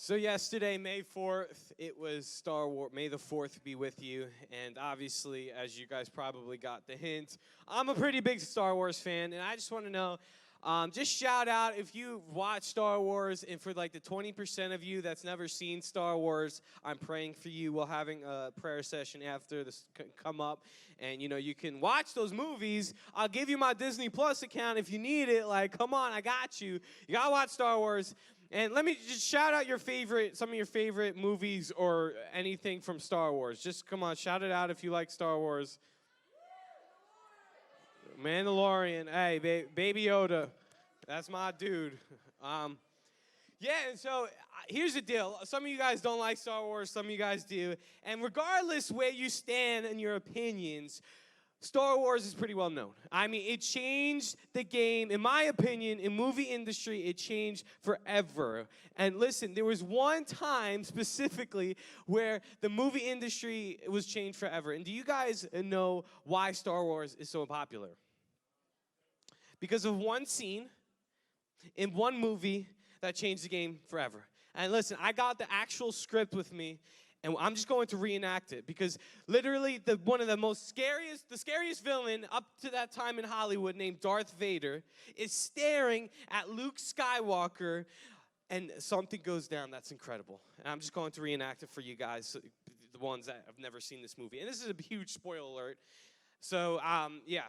So yesterday, May 4th, it was Star Wars. May the 4th be with you. And obviously, as you guys probably got the hint, I'm a pretty big Star Wars fan. And I just want to know, just shout out if you watch Star Wars. And for like the 20% of you that's never seen Star Wars, I'm praying for you. We're having a prayer session after this come up. And, you can watch those movies. I'll give you my Disney Plus account if you need it. Like, come on, I got you. You got to watch Star Wars. And let me just shout out some of your favorite movies or anything from Star Wars. Just come on, shout it out if you like Star Wars. Mandalorian, hey, Baby Yoda, that's my dude. Yeah, and so here's the deal. Some of you guys don't like Star Wars, some of you guys do. And regardless where you stand in your opinions, Star Wars is pretty well known. I mean, it changed the game, in my opinion, in movie industry, it changed forever. And listen, there was one time specifically where the movie industry was changed forever. And do you guys know why Star Wars is so popular? Because of one scene in one movie that changed the game forever. And listen, I got the actual script with me. And I'm just going to reenact it because literally one of the scariest villain up to that time in Hollywood named Darth Vader is staring at Luke Skywalker and something goes down that's incredible. And I'm just going to reenact it for you guys, the ones that have never seen this movie. And this is a huge spoiler alert. So, yeah,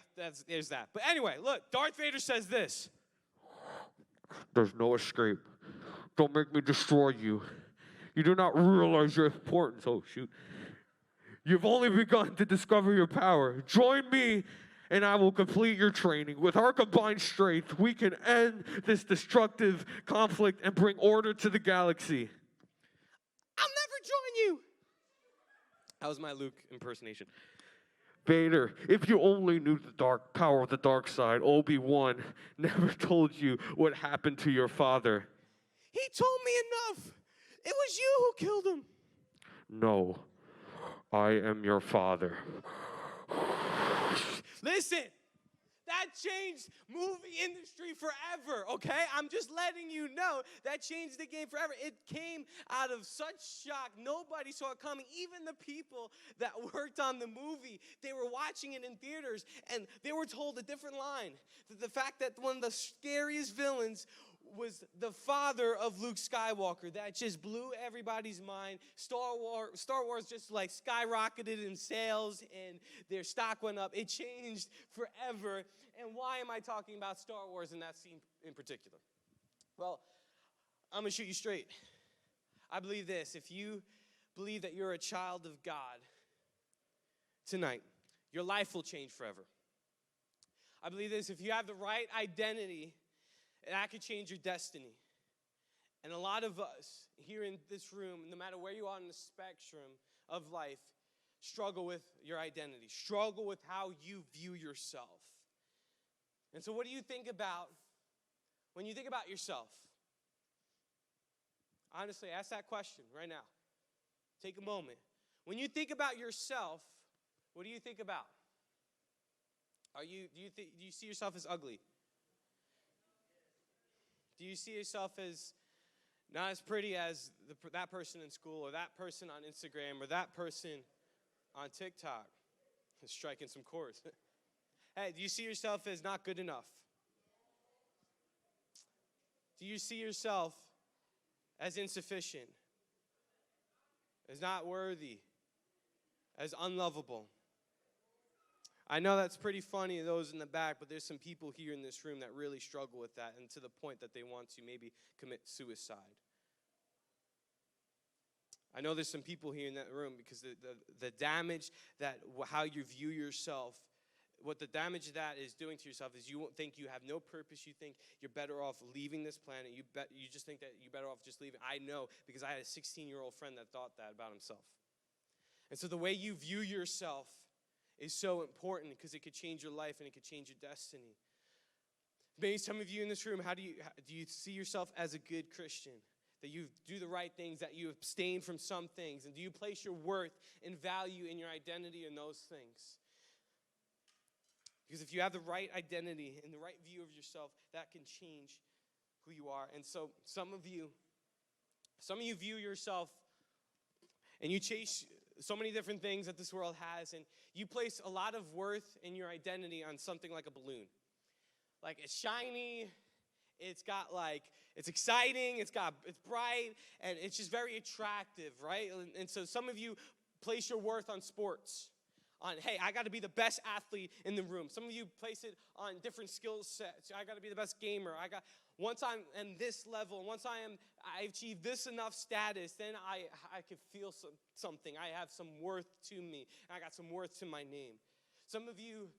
there's that. But anyway, look, Darth Vader says this. There's no escape. Don't make me destroy you. You do not realize your importance. Oh, shoot. You've only begun to discover your power. Join me, and I will complete your training. With our combined strength, we can end this destructive conflict and bring order to the galaxy. I'll never join you. That was my Luke impersonation. Vader, if you only knew the dark power of the dark side, Obi-Wan never told you what happened to your father. He told me enough. It was you who killed him. No, I am your father. Listen, that changed movie industry forever, okay? I'm just letting you know that changed the game forever. It came out of such shock. Nobody saw it coming. Even the people that worked on the movie, they were watching it in theaters, and they were told a different line. The fact that one of the scariest villains was the father of Luke Skywalker. That just blew everybody's mind. Star Wars just like skyrocketed in sales and their stock went up. It changed forever. And why am I talking about Star Wars in that scene in particular? Well, I'm going to shoot you straight. I believe this. If you believe that you're a child of God tonight, your life will change forever. I believe this. If you have the right identity, that could change your destiny. And a lot of us here in this room, no matter where you are on the spectrum of life, struggle with your identity, struggle with how you view yourself. And so what do you think about when you think about yourself? Honestly, ask that question right now. Take a moment. When you think about yourself, what do you think about? Do you see yourself as ugly? Do you see yourself as not as pretty as that person in school or that person on Instagram or that person on TikTok? Striking some chords. Hey, do you see yourself as not good enough? Do you see yourself as insufficient, as not worthy, as unlovable? I know that's pretty funny, those in the back, but there's some people here in this room that really struggle with that and to the point that they want to maybe commit suicide. I know there's some people here in that room because the damage that how you view yourself, what the damage that is doing to yourself is you think you have no purpose. You think you're better off leaving this planet. You just think that you're better off just leaving. I know because I had a 16-year-old friend that thought that about himself. And so the way you view yourself is so important because it could change your life and it could change your destiny. Maybe some of you in this room, do you see yourself as a good Christian? That you do the right things, that you abstain from some things, and do you place your worth and value in your identity in those things? Because if you have the right identity and the right view of yourself, that can change who you are. And so some of you, Some of you view yourself and you chase so many different things that this world has, and you place a lot of worth in your identity on something like a balloon. Like, it's shiny, it's exciting, it's bright, and it's just very attractive, right? And so some of you place your worth on sports. On, hey, I got to be the best athlete in the room. Some of you place it on different skill sets. I got to be the best gamer. Once I'm in this level, once I achieve this enough status, then I can feel something. I have some worth to me. I got some worth to my name. Some of you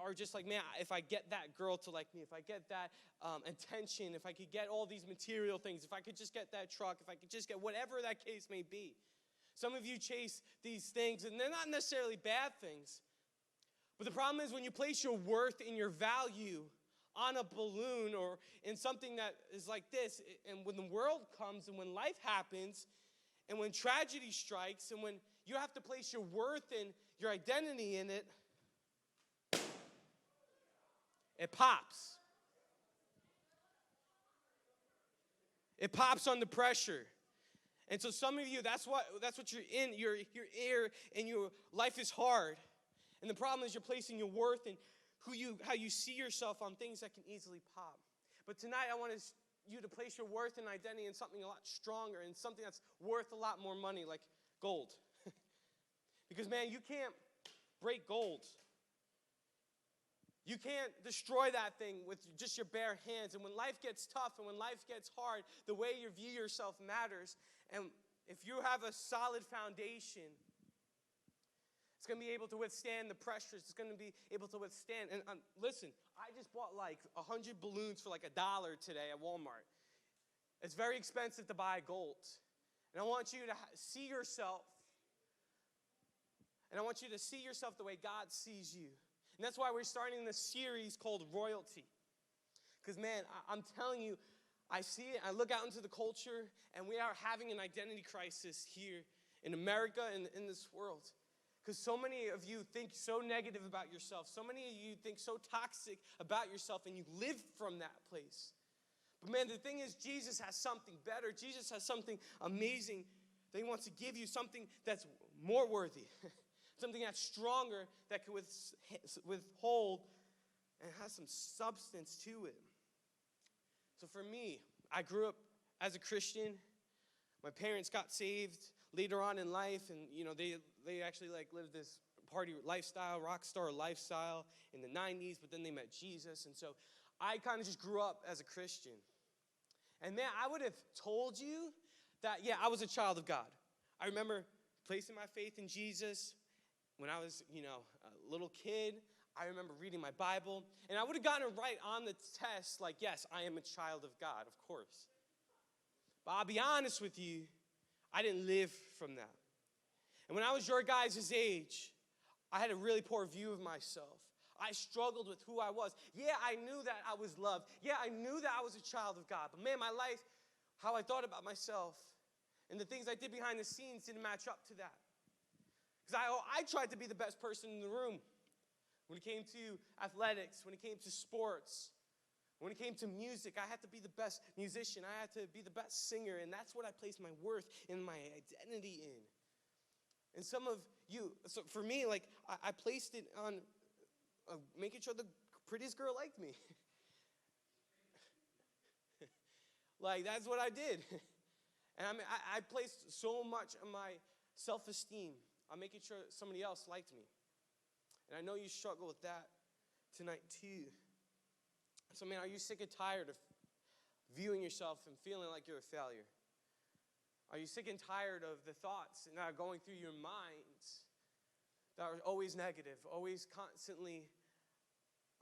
are just like, man, if I get that girl to like me, if I get that attention, if I could get all these material things, if I could just get that truck, if I could just get whatever that case may be. Some of you chase these things, and they're not necessarily bad things. But the problem is when you place your worth and your value on a balloon or in something that is like this, and when the world comes and when life happens and when tragedy strikes and when you have to place your worth and your identity in it, it pops. It pops under pressure. And so some of you, that's what you're in. You're here, and your life is hard. And the problem is you're placing your worth and how you see yourself on things that can easily pop. But tonight I want you to place your worth and identity in something a lot stronger, and something that's worth a lot more money, like gold. Because, man, you can't break gold. You can't destroy that thing with just your bare hands. And when life gets tough and when life gets hard, the way you view yourself matters. And if you have a solid foundation, it's going to be able to withstand the pressures. It's going to be able to withstand. And listen, I just bought like 100 balloons for like $1 today at Walmart. It's very expensive to buy gold. And I want you to see yourself. And I want you to see yourself the way God sees you. And that's why we're starting this series called Royalty. Because, man, I'm telling you, I see it. I look out into the culture, and we are having an identity crisis here in America and in this world. Because so many of you think so negative about yourself. So many of you think so toxic about yourself, and you live from that place. But, man, the thing is, Jesus has something better. Jesus has something amazing that he wants to give you, something that's more worthy. Something that's stronger, that can withhold and has some substance to it. So for me, I grew up as a Christian. My parents got saved later on in life, and they actually lived this party lifestyle, rock star lifestyle in the 90s, but then they met Jesus. And so I kind of just grew up as a Christian. And man, I would have told you that, yeah, I was a child of God. I remember placing my faith in Jesus. When I was, a little kid, I remember reading my Bible, and I would have gotten it right on the test, like, yes, I am a child of God, of course. But I'll be honest with you, I didn't live from that. And when I was your guys' age, I had a really poor view of myself. I struggled with who I was. Yeah, I knew that I was loved. Yeah, I knew that I was a child of God. But man, my life, how I thought about myself, and the things I did behind the scenes didn't match up to that. Because I tried to be the best person in the room when it came to athletics, when it came to sports, when it came to music. I had to be the best musician. I had to be the best singer, and that's what I placed my worth and my identity in. And some of you, so for me, I placed it on making sure the prettiest girl liked me. That's what I did. And I placed so much of my self-esteem on making sure somebody else liked me. And I know you struggle with that tonight too. So, man, are you sick and tired of viewing yourself and feeling like you're a failure? Are you sick and tired of the thoughts that are going through your minds that are always negative, always constantly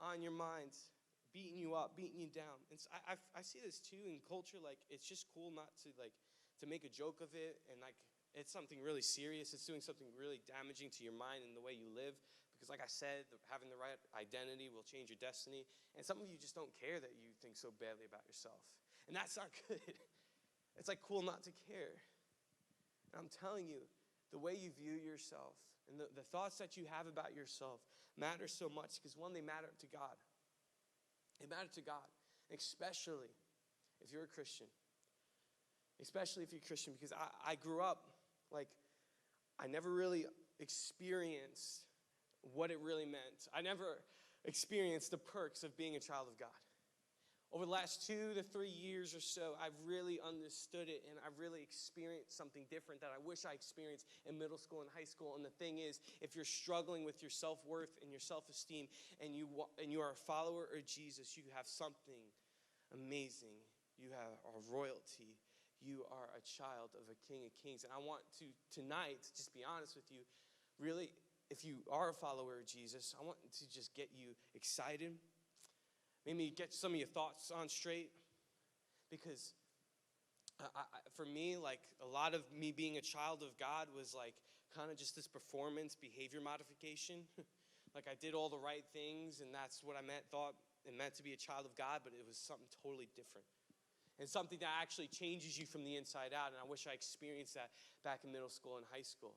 on your minds, beating you up, beating you down? And so I see this too in culture. It's just cool not to make a joke of it, and it's something really serious. It's doing something really damaging to your mind and the way you live. Because like I said, having the right identity will change your destiny. And some of you just don't care that you think so badly about yourself. And that's not good. It's cool not to care. And I'm telling you, the way you view yourself and the thoughts that you have about yourself matter so much. Because one, they matter to God. They matter to God. Especially if you're a Christian. especially if you're Christian, because I grew up, like, I never really experienced what it really meant. I never experienced the perks of being a child of God. Over the last 2 to 3 years or so, I've really understood it, and I've really experienced something different that I wish I experienced in middle school and high school. And the thing is, if you're struggling with your self-worth and your self-esteem, and you are a follower of Jesus, you have something amazing. You have a royalty. You are a child of a King of Kings. And I want to tonight, just be honest with you, really, if you are a follower of Jesus, I want to just get you excited. Maybe get some of your thoughts on straight. Because for me, like, a lot of me being a child of God was like kind of just this performance behavior modification. Like, I did all the right things, and that's what thought it meant to be a child of God, but it was something totally different. And something that actually changes you from the inside out. And I wish I experienced that back in middle school and high school.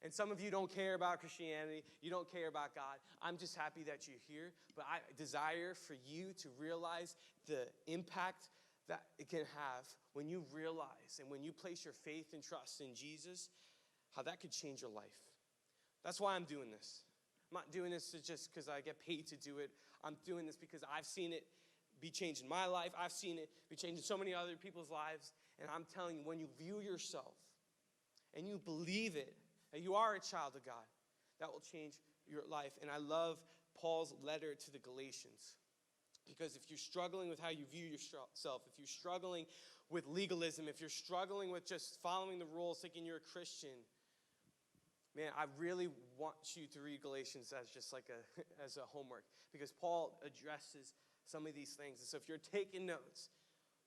And some of you don't care about Christianity. You don't care about God. I'm just happy that you're here. But I desire for you to realize the impact that it can have when you realize and when you place your faith and trust in Jesus, how that could change your life. That's why I'm doing this. I'm not doing this just because I get paid to do it. I'm doing this because I've seen it be changed in my life. I've seen it be changed in so many other people's lives. And I'm telling you, when you view yourself and you believe it, that you are a child of God, that will change your life. And I love Paul's letter to the Galatians. Because if you're struggling with how you view yourself, if you're struggling with legalism, if you're struggling with just following the rules, thinking you're a Christian, man, I really want you to read Galatians as just like as a homework. Because Paul addresses some of these things. And so if you're taking notes,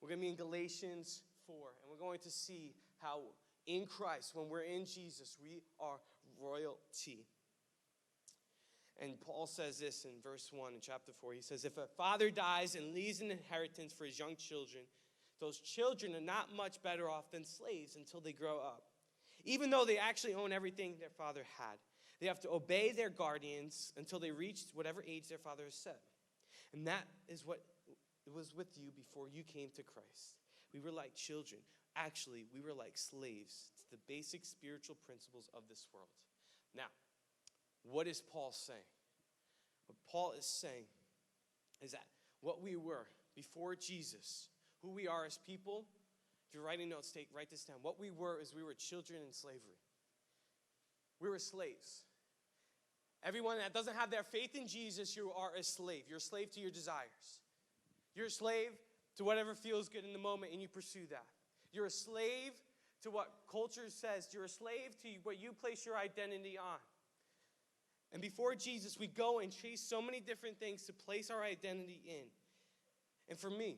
we're going to be in Galatians 4. And we're going to see how in Christ, when we're in Jesus, we are royalty. And Paul says this in verse 1 in chapter 4. He says, if a father dies and leaves an inheritance for his young children, those children are not much better off than slaves until they grow up. Even though they actually own everything their father had. They have to obey their guardians until they reach whatever age their father has set. And that is what it was with you before you came to Christ. We were like children. Actually, we were like slaves to the basic spiritual principles of this world. Now, what is Paul saying? What Paul is saying is that what we were before Jesus, who we are as people, if you're writing notes, write this down. What we were is we were children in slavery. We were slaves. Everyone that doesn't have their faith in Jesus, you are a slave. You're a slave to your desires. You're a slave to whatever feels good in the moment, and you pursue that. You're a slave to what culture says. You're a slave to what you place your identity on. And before Jesus, we go and chase so many different things to place our identity in. And for me,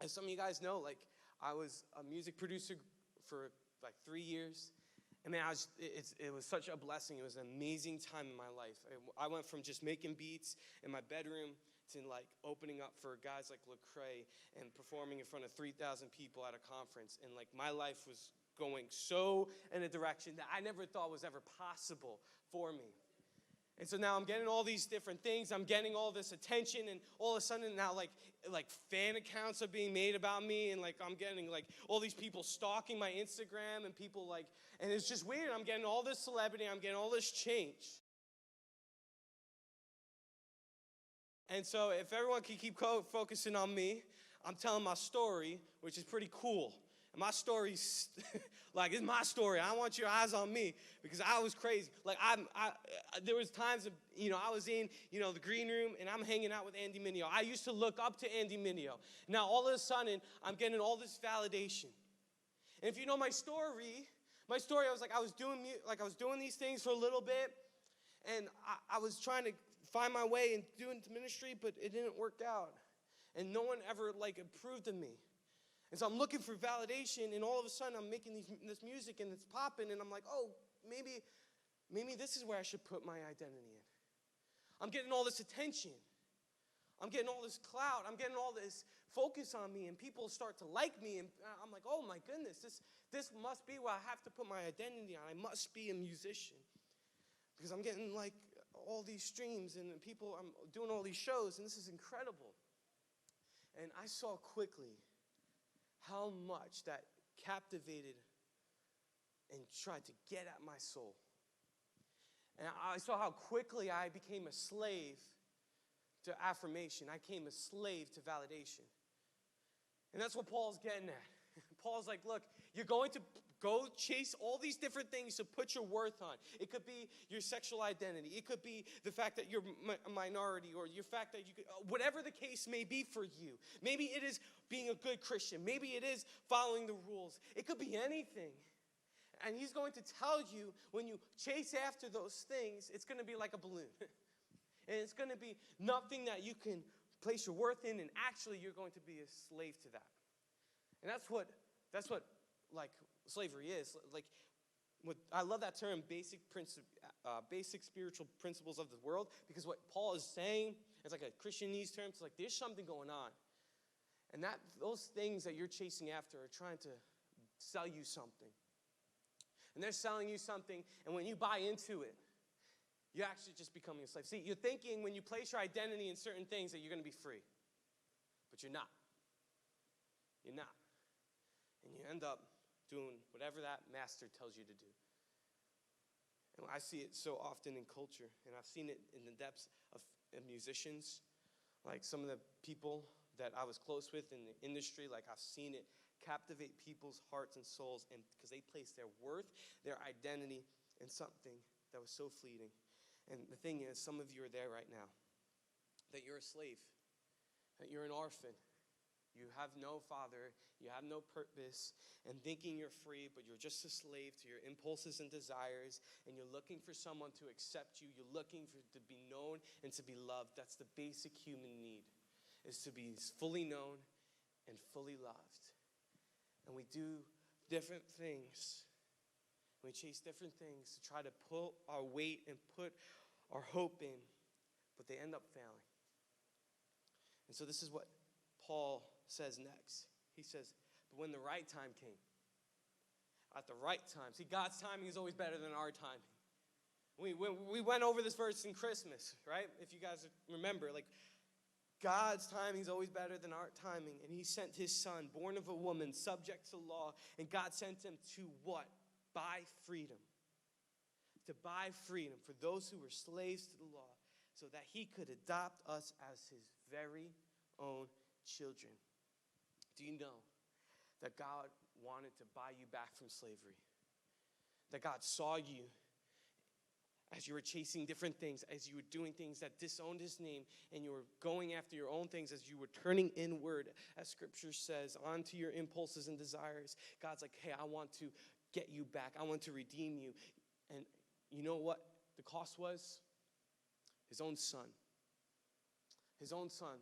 as some of you guys know, like, I was a music producer for like 3 years. And man, it was such a blessing. It was an amazing time in my life. I went from just making beats in my bedroom to like opening up for guys like Carrai and performing in front of 3,000 people at a conference. And like my life was going so in a direction that I never thought was ever possible for me. And so now I'm getting all these different things. I'm getting all this attention, and all of a sudden now like fan accounts are being made about me, and like I'm getting like all these people stalking my Instagram, and people like, and it's just weird. I'm getting all this celebrity. I'm getting all this change. And so if everyone can keep focusing on me, I'm telling my story, which is pretty cool. And my story's, like, it's my story. I want your eyes on me because I was crazy. Like, there was times, I was in, the green room, and I'm hanging out with Andy Mineo. I used to look up to Andy Mineo. Now, all of a sudden, I'm getting all this validation. And if you know my story, I was doing these things for a little bit, and I was trying to find my way and doing ministry, but it didn't work out. And no one ever, approved of me. And so I'm looking for validation, and all of a sudden I'm making this music, and it's popping, and I'm like, oh, maybe this is where I should put my identity in. I'm getting all this attention. I'm getting all this clout. I'm getting all this focus on me, and people start to like me, and I'm like, oh my goodness, this must be where I have to put my identity on. I must be a musician because I'm getting all these streams, and people, I'm doing all these shows, and this is incredible. And I saw quickly how much that captivated and tried to get at my soul. And I saw how quickly I became a slave to affirmation. I became a slave to validation. And that's what Paul's getting at. Paul's like, look, you're going to go chase all these different things to put your worth on. It could be your sexual identity. It could be the fact that you're a minority, or your fact that you could, whatever the case may be for you. Maybe it is being a good Christian. Maybe it is following the rules. It could be anything. And he's going to tell you, when you chase after those things, it's going to be like a balloon. And it's going to be nothing that you can place your worth in, and actually you're going to be a slave to that. And that's what like slavery is. Like, I love that term, basic spiritual principles of the world, because what Paul is saying, it's like a Christianese term. It's like there's something going on, and that those things that you're chasing after are trying to sell you something. And they're selling you something, and when you buy into it, you're actually just becoming a slave. See, you're thinking when you place your identity in certain things that you're going to be free, but you're not. You're not. And you end up doing whatever that master tells you to do. And I see it so often in culture, and I've seen it in the depths of musicians. Like some of the people that I was close with in the industry, like I've seen it captivate people's hearts and souls, and because they place their worth, their identity in something that was so fleeting. And the thing is, some of you are there right now, that you're a slave, that you're an orphan. You have no father, you have no purpose, and thinking you're free, but you're just a slave to your impulses and desires, and you're looking for someone to accept you. You're looking to be known and to be loved. That's the basic human need, is to be fully known and fully loved. And we do different things. We chase different things to try to pull our weight and put our hope in, but they end up failing. And so this is what Paul says next. He says, but when the right time came, at the right time. See, God's timing is always better than our timing. We went over this verse in Christmas, right? If you guys remember, like, God's timing is always better than our timing. And he sent his son, born of a woman, subject to law. And God sent him to what? Buy freedom. To buy freedom for those who were slaves to the law, so that he could adopt us as his very own children. Do you know that God wanted to buy you back from slavery? That God saw you as you were chasing different things, as you were doing things that disowned his name, and you were going after your own things, as you were turning inward, as scripture says, onto your impulses and desires. God's like, hey, I want to get you back. I want to redeem you. And you know what the cost was? His own son. His own son.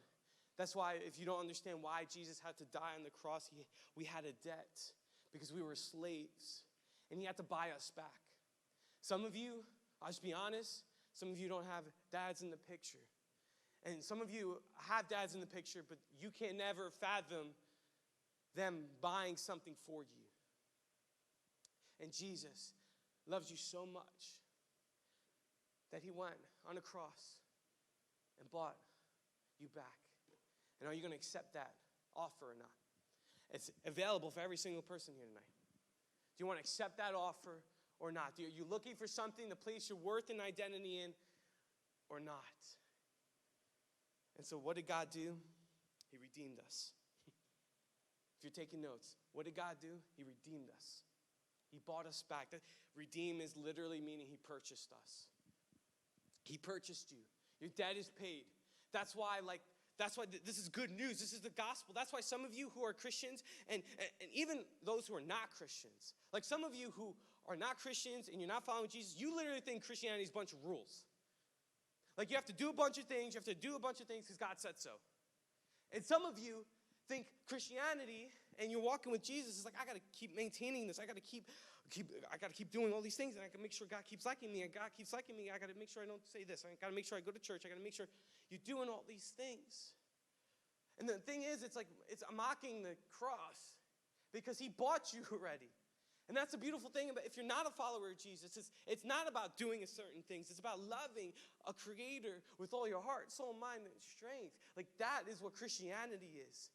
That's why, if you don't understand why Jesus had to die on the cross, we had a debt because we were slaves, and he had to buy us back. Some of you, I'll just be honest, some of you don't have dads in the picture. And some of you have dads in the picture, but you can never fathom them buying something for you. And Jesus loves you so much that he went on a cross and bought you back. And are you going to accept that offer or not? It's available for every single person here tonight. Do you want to accept that offer or not? Are you looking for something to place your worth and identity in or not? And so what did God do? He redeemed us. If you're taking notes, what did God do? He redeemed us. He bought us back. Redeem is literally meaning he purchased us. He purchased you. Your debt is paid. That's why this is good news. This is the gospel. That's why some of you who are Christians, and even those who are not Christians, like some of you who are not Christians and you're not following Jesus, you literally think Christianity is a bunch of rules. Like you have to do a bunch of things. You have to do a bunch of things because God said so. And some of you think Christianity, and you're walking with Jesus, is like, I got to keep maintaining this. I got to keep doing all these things, and I got to make sure God keeps liking me, and God keeps liking me. I got to make sure I don't say this. I got to make sure I go to church. I got to make sure you're doing all these things. And the thing is, it's mocking the cross because he bought you already. And that's the beautiful thing about if you're not a follower of Jesus, it's not about doing certain things. It's about loving a creator with all your heart, soul, mind, and strength. Like that is what Christianity is.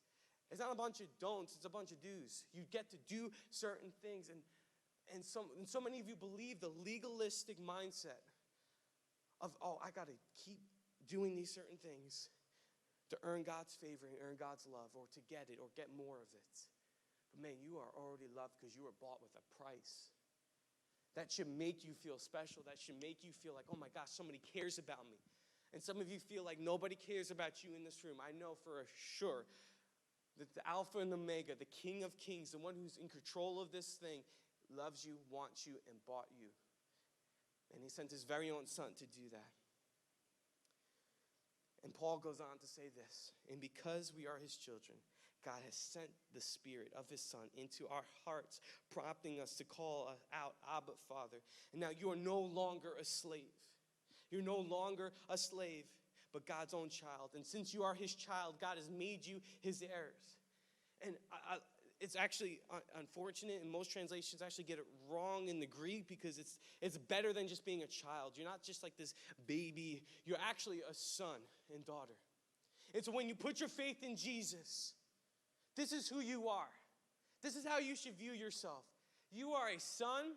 It's not a bunch of don'ts, it's a bunch of do's. You get to do certain things. And so many of you believe the legalistic mindset of, oh, I got to keep doing these certain things to earn God's favor and earn God's love, or to get it or get more of it. But man, you are already loved because you were bought with a price. That should make you feel special. That should make you feel like, oh my gosh, somebody cares about me. And some of you feel like nobody cares about you in this room. I know for sure that the Alpha and the Omega, the King of Kings, the one who's in control of this thing, loves you, wants you, and bought you. And he sent his very own son to do that. And Paul goes on to say this, and because we are his children, God has sent the Spirit of his Son into our hearts, prompting us to call out, Abba, Father. And now you are no longer a slave. You're no longer a slave, but God's own child. And since you are his child, God has made you his heirs. And it's actually unfortunate, and most translations actually get it wrong in the Greek, because it's better than just being a child. You're not just like this baby. You're actually a son and daughter. It's when you put your faith in Jesus, this is who you are. This is how you should view yourself. You are a son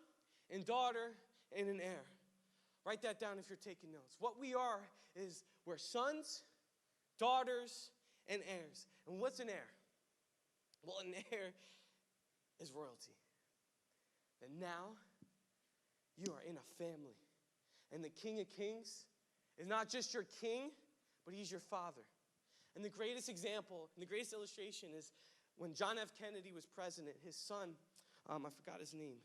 and daughter and an heir. Write that down if you're taking notes. What we are is we're sons, daughters, and heirs. And what's an heir? Well, an heir is royalty. And now you are in a family. And the King of Kings is not just your king, but he's your father. And the greatest example, and the greatest illustration is when John F. Kennedy was president, his son, I forgot his name,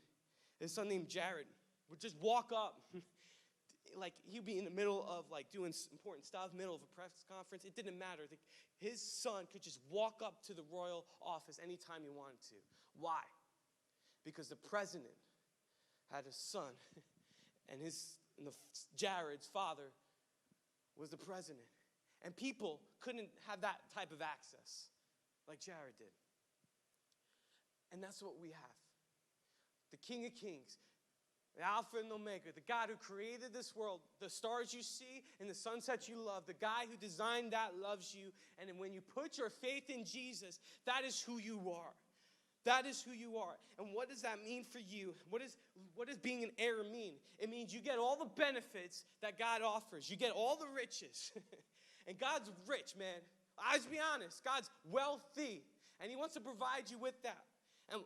his son named Jared, would just walk up. Like, he'd be in the middle of like doing important stuff, middle of a press conference. It didn't matter. His son could just walk up to the royal office anytime he wanted to. Why? Because the president had a son, and Jared's father was the president. And people couldn't have that type of access like Jared did. And that's what we have. The King of Kings, the Alpha and Omega, the God who created this world, the stars you see and the sunsets you love, the guy who designed that loves you. And when you put your faith in Jesus, that is who you are. That is who you are. And what does that mean for you? What does being an heir mean? It means you get all the benefits that God offers. You get all the riches. And God's rich, man. Let's be honest. God's wealthy. And he wants to provide you with that. And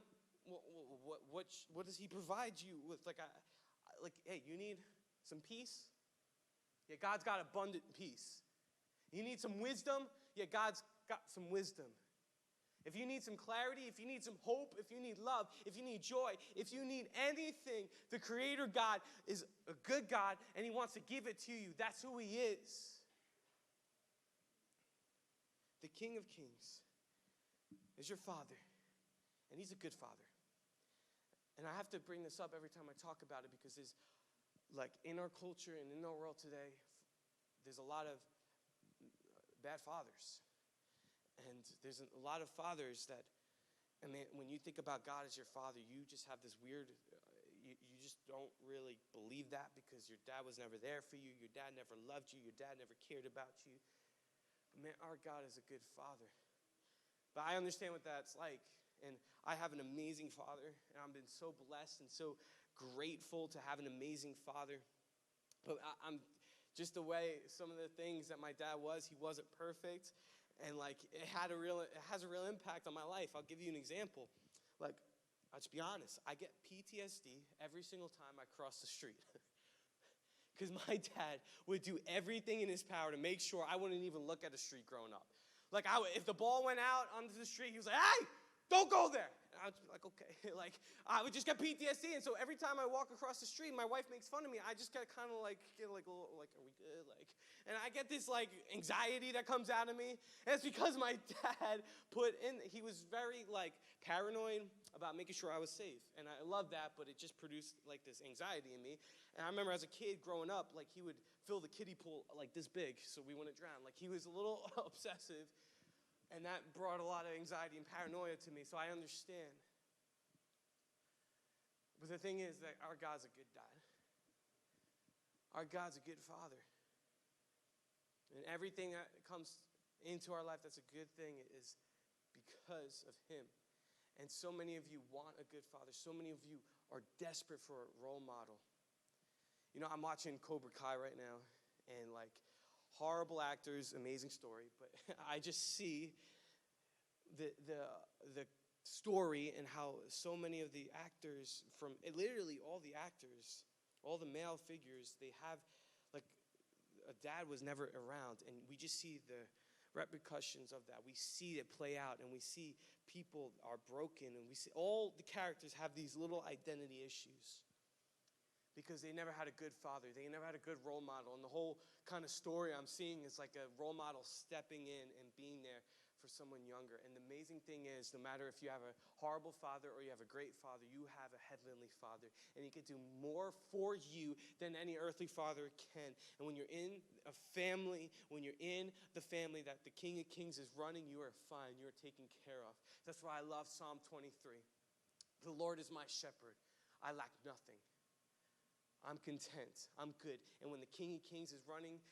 what does he provide you with? Like, hey, you need some peace? Yeah, God's got abundant peace. You need some wisdom? Yeah, God's got some wisdom. If you need some clarity, if you need some hope, if you need love, if you need joy, if you need anything, the Creator God is a good God, and he wants to give it to you. That's who he is. The King of Kings is your Father, and he's a good Father. And I have to bring this up every time I talk about it, because there's, like, in our culture and in our world today, there's a lot of bad fathers. And there's a lot of fathers that, and when you think about God as your father, you just have this weird, you just don't really believe that, because your dad was never there for you. Your dad never loved you. Your dad never cared about you. But man, our God is a good father. But I understand what that's like. And I have an amazing father, and I've been so blessed and so grateful to have an amazing father. But I'm just the way some of the things that my dad was, he wasn't perfect. And like, it has a real impact on my life. I'll give you an example. Like, I'll just be honest. I get PTSD every single time I cross the street. Because my dad would do everything in his power to make sure I wouldn't even look at the street growing up. Like, if the ball went out onto the street, he was like, hey, don't go there. And I would be like, okay. Like, I would just get PTSD. And so every time I walk across the street, my wife makes fun of me. I just get kind of like, a little, like, are we good? Like, and I get this, like, anxiety that comes out of me. And it's because my dad he was very, like, paranoid about making sure I was safe. And I love that, but it just produced, like, this anxiety in me. And I remember as a kid growing up, like, he would fill the kiddie pool, like, this big so we wouldn't drown. Like, he was a little obsessive. And that brought a lot of anxiety and paranoia to me, so I understand. But the thing is that our God's a good dad. Our God's a good father. And everything that comes into our life that's a good thing is because of him. And so many of you want a good father. So many of you are desperate for a role model. You know, I'm watching Cobra Kai right now, and like, horrible actors, amazing story, but I just see the story and how so many of the actors from, literally all the actors, all the male figures, they have, like, a dad was never around, and we just see the repercussions of that. We see it play out, and we see people are broken, and we see all the characters have these little identity issues because they never had a good father. They never had a good role model, and the whole kind of story I'm seeing is like a role model stepping in and being there for someone younger. And the amazing thing is, no matter if you have a horrible father or you have a great father, you have a heavenly father, and he can do more for you than any earthly father can. And when you're in a family, when you're in the family that the King of Kings is running, you are fine. You are taken care of. That's why I love Psalm 23. The Lord is my shepherd. I lack nothing. I'm content. I'm good. And when the King of Kings is running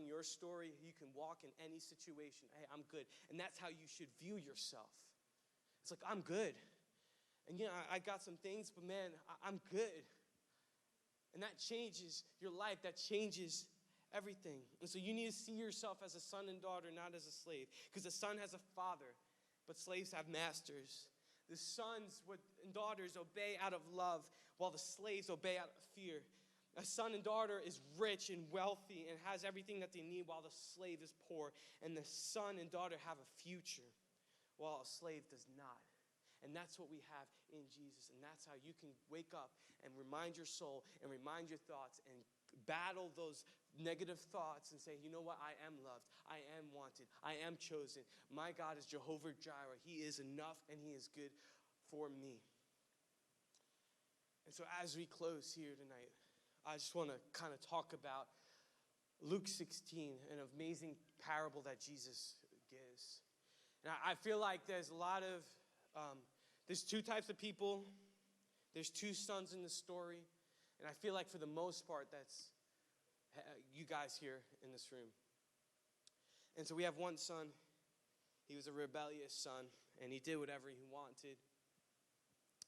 your story, you can walk in any situation. Hey, I'm good. And that's how you should view yourself. It's like, I'm good. And you know, I got some things, but man, I'm good. And that changes your life. That changes everything. And so you need to see yourself as a son and daughter, not as a slave. Because the son has a father, but slaves have masters. The sons and daughters obey out of love, while the slaves obey out of fear. A son and daughter is rich and wealthy and has everything that they need, while the slave is poor. And the son and daughter have a future, while a slave does not. And that's what we have in Jesus. And that's how you can wake up and remind your soul and remind your thoughts and battle those negative thoughts and say, you know what? I am loved. I am wanted. I am chosen. My God is Jehovah Jireh. He is enough and he is good for me. And so as we close here tonight, I just want to kind of talk about Luke 16, an amazing parable that Jesus gives. And I feel like there's a lot of, there's two types of people. There's two sons in the story. And I feel like for the most part, that's you guys here in this room. And so we have one son. He was a rebellious son, and he did whatever he wanted.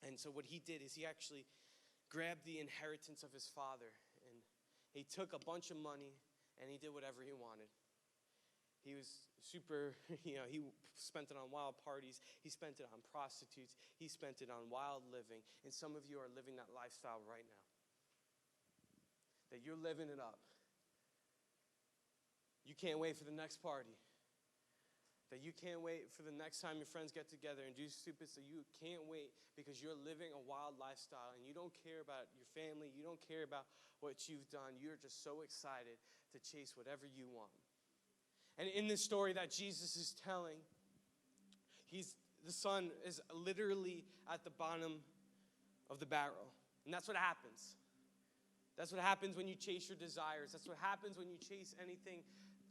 And so what he did is he actually grabbed the inheritance of his father, and he took a bunch of money, and he did whatever he wanted. He was super, he spent it on wild parties. He spent it on prostitutes. He spent it on wild living. And some of you are living that lifestyle right now. That you're living it up. You can't wait for the next party. That you can't wait for the next time your friends get together and do stupid stuff. You can't wait because you're living a wild lifestyle and you don't care about your family. You don't care about what you've done. You're just so excited to chase whatever you want. And in this story that Jesus is telling, the son is literally at the bottom of the barrel. And that's what happens. That's what happens when you chase your desires. That's what happens when you chase anything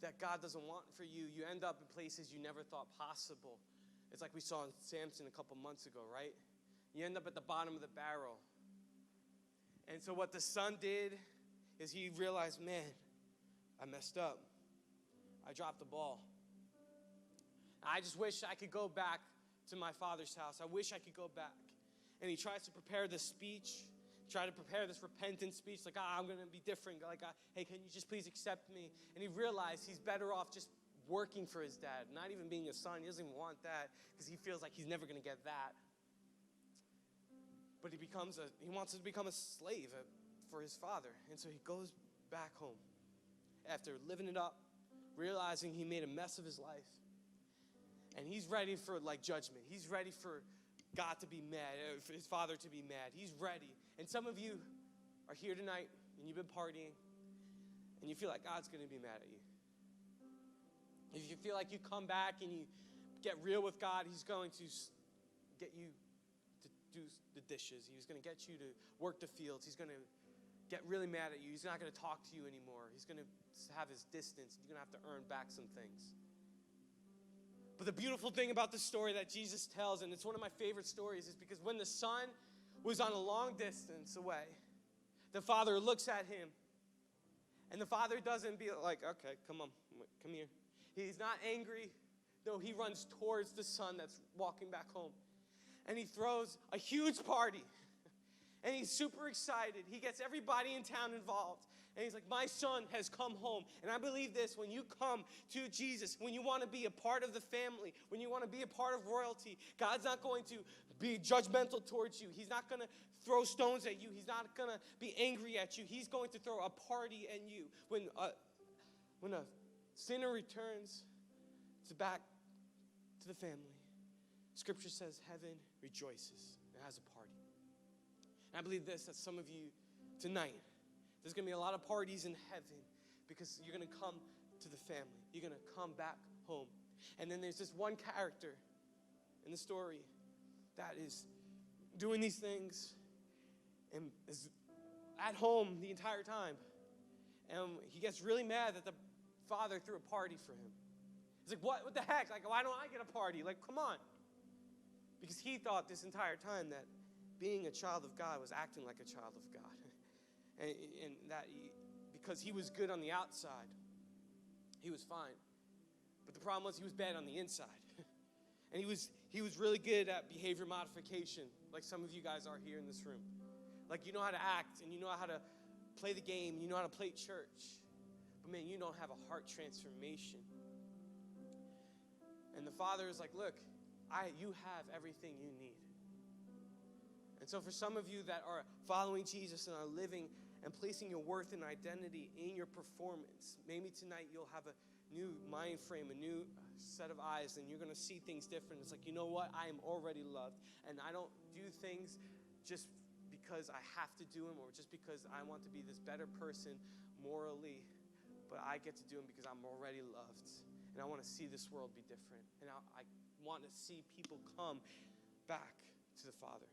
that God doesn't want for you. You end up in places you never thought possible. It's like we saw in Samson a couple months ago, right? You end up at the bottom of the barrel. And so what the son did is he realized, man, I messed up. I dropped the ball. I just wish I could go back to my father's house. I wish I could go back. And he tries to prepare this speech, try to prepare this repentance speech, like, I'm going to be different. Like, hey, can you just please accept me? And he realized he's better off just working for his dad, not even being a son. He doesn't even want that because he feels like he's never going to get that. But he wants to become a slave for his father. And so he goes back home after living it up, realizing he made a mess of his life. And he's ready for judgment. He's ready for God to be mad, for his father to be mad. He's ready. And some of you are here tonight and you've been partying and you feel like God's going to be mad at you. If you feel like you come back and you get real with God, he's going to get you to do the dishes. He's going to get you to work the fields. He's going to get really mad at you. He's not going to talk to you anymore. He's going to have his distance. You're going to have to earn back some things. But the beautiful thing about the story that Jesus tells, and it's one of my favorite stories, is because when the son was on a long distance away, the father looks at him, and the father doesn't be like, okay, come on, come here. He's not angry. No, he runs towards the son that's walking back home. And he throws a huge party. And he's super excited. He gets everybody in town involved. And he's like, my son has come home. And I believe this, when you come to Jesus, when you want to be a part of the family, when you want to be a part of royalty, God's not going to be judgmental towards you. He's not going to throw stones at you. He's not going to be angry at you. He's going to throw a party at you. When a sinner returns back to the family, Scripture says heaven rejoices and has a party. And I believe this, that some of you tonight, there's going to be a lot of parties in heaven because you're going to come to the family. You're going to come back home. And then there's this one character in the story that is doing these things and is at home the entire time. And he gets really mad that the father threw a party for him. He's like, what the heck? Like, why don't I get a party? Like, come on. Because he thought this entire time that being a child of God was acting like a child of God. And that because he was good on the outside, he was fine. But the problem was he was bad on the inside. And he was really good at behavior modification, like some of you guys are here in this room. Like, you know how to act, and you know how to play the game, you know how to play church. But man, you don't have a heart transformation. And the father is like, look, you have everything you need. And so for some of you that are following Jesus and are living and placing your worth and identity in your performance, maybe tonight you'll have a new mind frame, a new set of eyes, and you're going to see things different. It's like, you know what? I am already loved. And I don't do things just because I have to do them or just because I want to be this better person morally, but I get to do them because I'm already loved. And I want to see this world be different. And I want to see people come back to the Father.